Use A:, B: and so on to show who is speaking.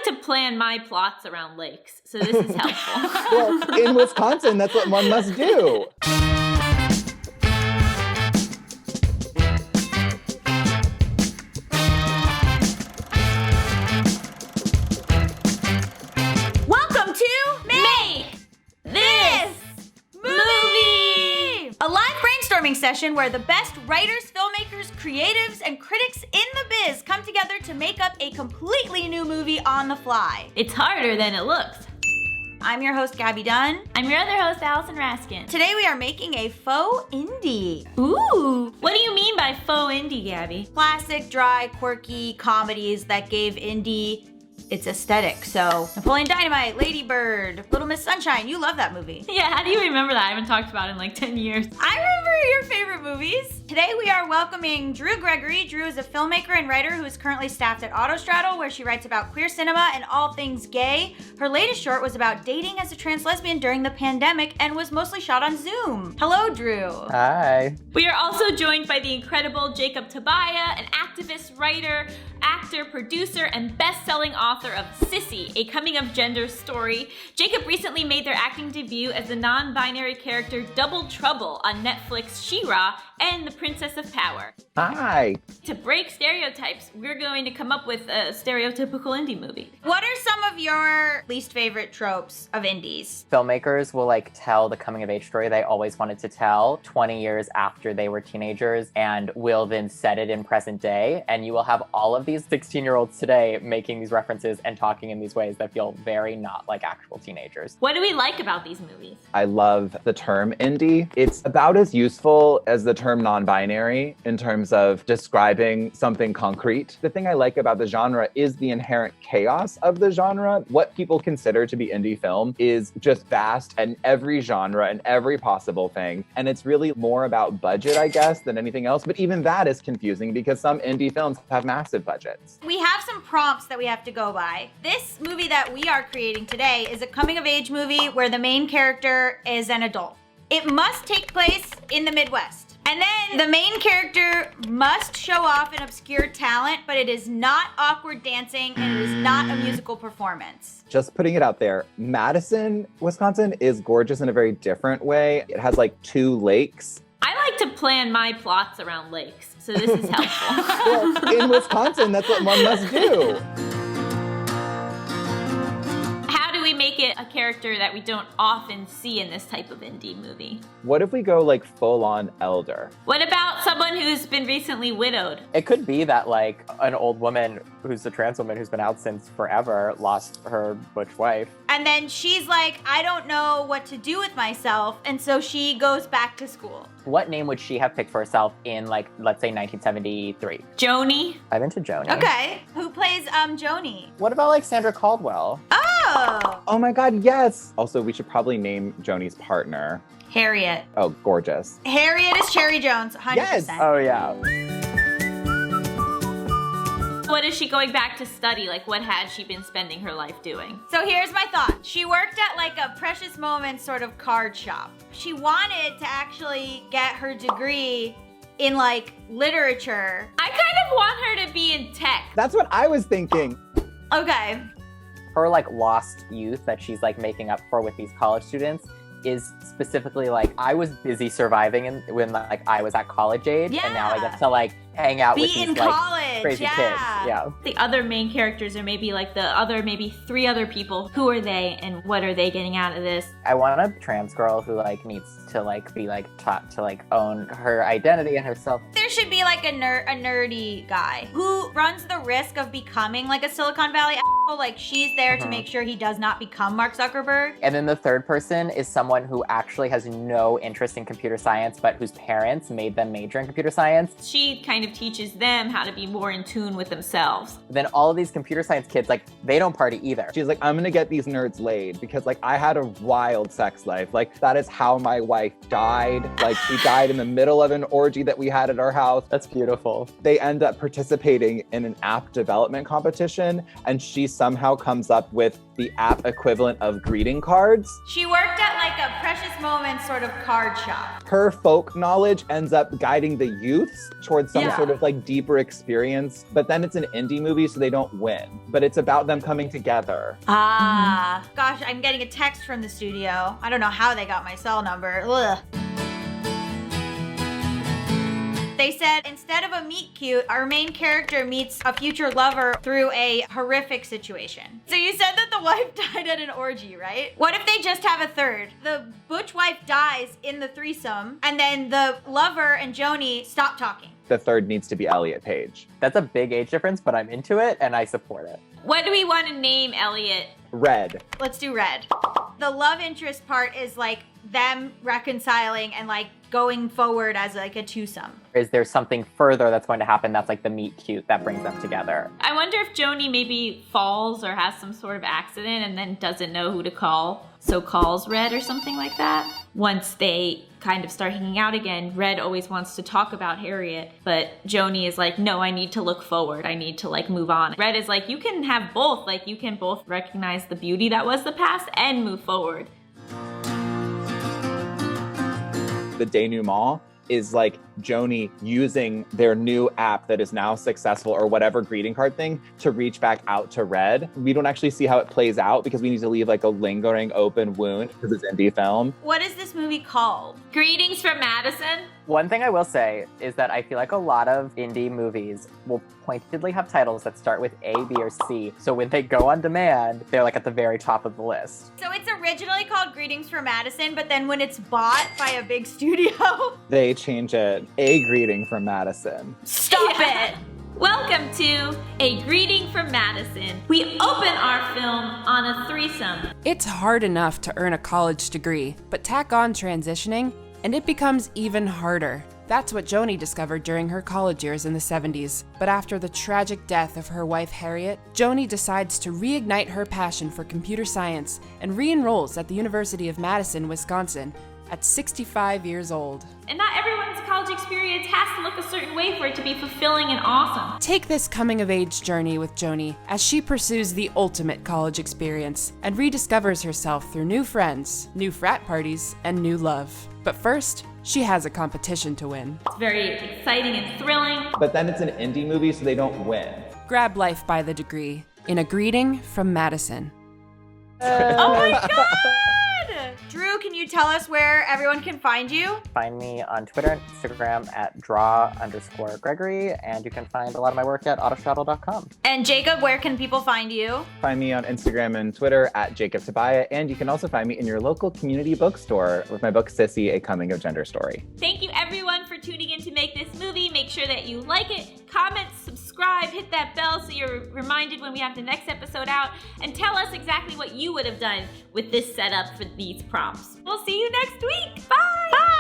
A: like to plan my plots around lakes, so this is helpful.
B: Well, in Wisconsin, that's what one must do.
A: Welcome to Make This Movie!
C: A live brainstorming session where the best writers, filmmakers, creatives, and critics in the biz come together to make up a completely new movie on the fly.
A: It's harder than it looks.
C: I'm your host, Gaby Dunn.
A: I'm your other host, Allison Raskin.
C: Today we are making a faux indie.
A: Ooh, what do you mean by faux indie, Gabby?
C: Classic, dry, quirky comedies that gave indie its aesthetic. So, Napoleon Dynamite, Lady Bird, Little Miss Sunshine, you love that movie.
A: Yeah, how do you remember that? I haven't talked about it in like 10 years.
C: I remember your favorite movies. Today we are welcoming Drew Gregory. Drew is a filmmaker and writer who is currently staffed at AUTOSTRADDLE, where she writes about queer cinema and all things gay. Her latest short was about dating as a trans lesbian during the pandemic and was mostly shot on Zoom. Hello, Drew.
B: Hi.
A: We are also joined by the incredible Jacob Tobia, an activist, writer, actor, producer, and best-selling author of Sissy, a coming-of-gender story. Jacob recently made their acting debut as the non-binary character Double Trouble on Netflix She-Ra and The Princess of Power.
B: Hi.
A: To break stereotypes, we're going to come up with a stereotypical indie movie.
C: What are some of your least favorite tropes of indies?
D: Filmmakers will tell the coming of age story they always wanted to tell 20 years after they were teenagers and will then set it in present day. And you will have all of these 16-year-olds today making these references and talking in these ways that feel very not like actual teenagers.
A: What do we like about these movies?
B: I love the term indie. It's about as useful as the term non-binary in terms of describing something concrete. The thing I like about the genre is the inherent chaos of the genre. What people consider to be indie film is just vast and every genre and every possible thing. And it's really more about budget, I guess, than anything else. But even that is confusing because some indie films have massive budgets.
C: We have some prompts that we have to go by. This movie that we are creating today is a coming-of-age movie where the main character is an adult. It must take place in the Midwest. And then the main character must show off an obscure talent, but it is not awkward dancing and it is not a musical performance.
B: Just putting it out there, Madison, Wisconsin is gorgeous in a very different way. It has 2 lakes.
A: I like to plan my plots around lakes, so this is helpful.
B: Well, in Wisconsin, that's what one must do.
A: How do we make it a character that we don't often see in this type of indie movie?
B: What if we go full-on elder?
A: What about someone who's been recently widowed?
D: It could be that an old woman who's a trans woman who's been out since forever lost her butch wife.
C: And then she's like, I don't know what to do with myself. And so she goes back to school.
D: What name would she have picked for herself in let's say 1973?
A: Joni?
D: I'm into Joni.
C: Okay. Who plays Joni?
D: What about Sandra Caldwell?
C: Oh!
B: Oh my God, yes! Also, we should probably name Joni's partner.
C: Harriet.
B: Oh, gorgeous.
C: Harriet is Cherry Jones, 100%.
B: Yes!
D: Oh yeah.
A: What is she going back to study? What had she been spending her life doing?
C: So here's my thought. She worked at a Precious Moments sort of card shop. She wanted to actually get her degree in literature.
A: I kind of want her to be in tech.
B: That's what I was thinking.
C: Okay.
D: Her lost youth that she's making up for with these college students is specifically I was busy surviving when I was at college age, and now I get to hang out with these
C: college,
D: crazy kids. Yeah.
A: The other main characters are maybe the other maybe 3 other people. Who are they and what are they getting out of this?
D: I want a trans girl who needs to be taught to own her identity and herself.
C: There should be a nerdy guy who runs the risk of becoming a Silicon Valley asshole. She's there to make sure he does not become Mark Zuckerberg.
D: And then the third person is someone who actually has no interest in computer science, but whose parents made them major in computer science.
A: She kind of teaches them how to be more in tune with themselves.
D: Then all of these computer science kids, they don't party either.
B: She's I'm gonna get these nerds laid because I had a wild sex life. That is how my wife died. She died in the middle of an orgy that we had at our house.
D: That's beautiful.
B: They end up participating in an app development competition, and she somehow comes up with the app equivalent of greeting cards.
C: She worked at a Precious Moments sort of card shop.
B: Her folk knowledge ends up guiding the youths towards some
C: Yeah.
B: sort of like deeper experience. But then it's an indie movie, so they don't win. But it's about them coming together.
C: Gosh, I'm getting a text from the studio. I don't know how they got my cell number. Ugh. They said instead of a meet cute, our main character meets a future lover through a horrific situation. So you said that the wife died at an orgy, right? What if they just have a third? The butch wife dies in the threesome, and then the lover and Joni stop talking.
B: The third needs to be Elliot Page.
D: That's a big age difference, but I'm into it and I support it.
A: What do we want to name Elliot?
B: Red.
C: Let's do red. The love interest part is like them reconciling and like going forward as like a twosome.
D: Is there something further that's going to happen that's like the meet cute that brings them together?
A: I wonder if Joni maybe falls or has some sort of accident and then doesn't know who to call, so calls Red or something like that. Once they kind of start hanging out again, Red always wants to talk about Harriet, but Joni is like, no, I need to look forward. I need to like move on. Red is like, you can have both. Like you can both recognize the beauty that was the past and move forward.
B: The denouement is like Joni using their new app that is now successful or whatever greeting card thing to reach back out to Red. We don't actually see how it plays out because we need to leave like a lingering open wound because it's indie film.
C: What is this movie called?
A: Greetings from Madison.
D: One thing I will say is that I feel like a lot of indie movies will pointedly have titles that start with A, B, or C. So when they go on demand, they're like at the very top of the list.
C: So it's originally called Greetings from Madison, but then when it's bought by a big studio,
B: They change it. A greeting from Madison.
C: stop it!
A: Welcome to A Greeting from Madison. We open our film on a threesome.
E: It's hard enough to earn a college degree, but tack on transitioning, and it becomes even harder. That's what Joni discovered during her college years in the 70s. But after the tragic death of her wife Harriet, Joni decides to reignite her passion for computer science and re-enrolls at the University of Madison, Wisconsin, at 65 years old.
A: And not everyone's college experience has to look a certain way for it to be fulfilling and awesome.
E: Take this coming-of-age journey with Joni as she pursues the ultimate college experience and rediscovers herself through new friends, new frat parties, and new love. But first, she has a competition to win.
A: It's very exciting and thrilling.
B: But then it's an indie movie, so they don't win.
E: Grab life by the degree in A Greeting from Madison.
C: Oh my god! Drew, can you tell us where everyone can find you?
D: Find me on Twitter and Instagram at draw_Gregory, and you can find a lot of my work at AUTOSTRADDLE.com.
C: And Jacob, where can people find you?
B: Find me on Instagram and Twitter at Jacob Tobia, and you can also find me in your local community bookstore with my book Sissy, A Coming of Gender Story.
A: Thank you everyone for tuning in to make this movie. Make sure that you like it, comment, subscribe, hit that bell so you're reminded when we have the next episode out, and tell us exactly what you would have done with this setup for these prompts. We'll see you next week. Bye! Bye!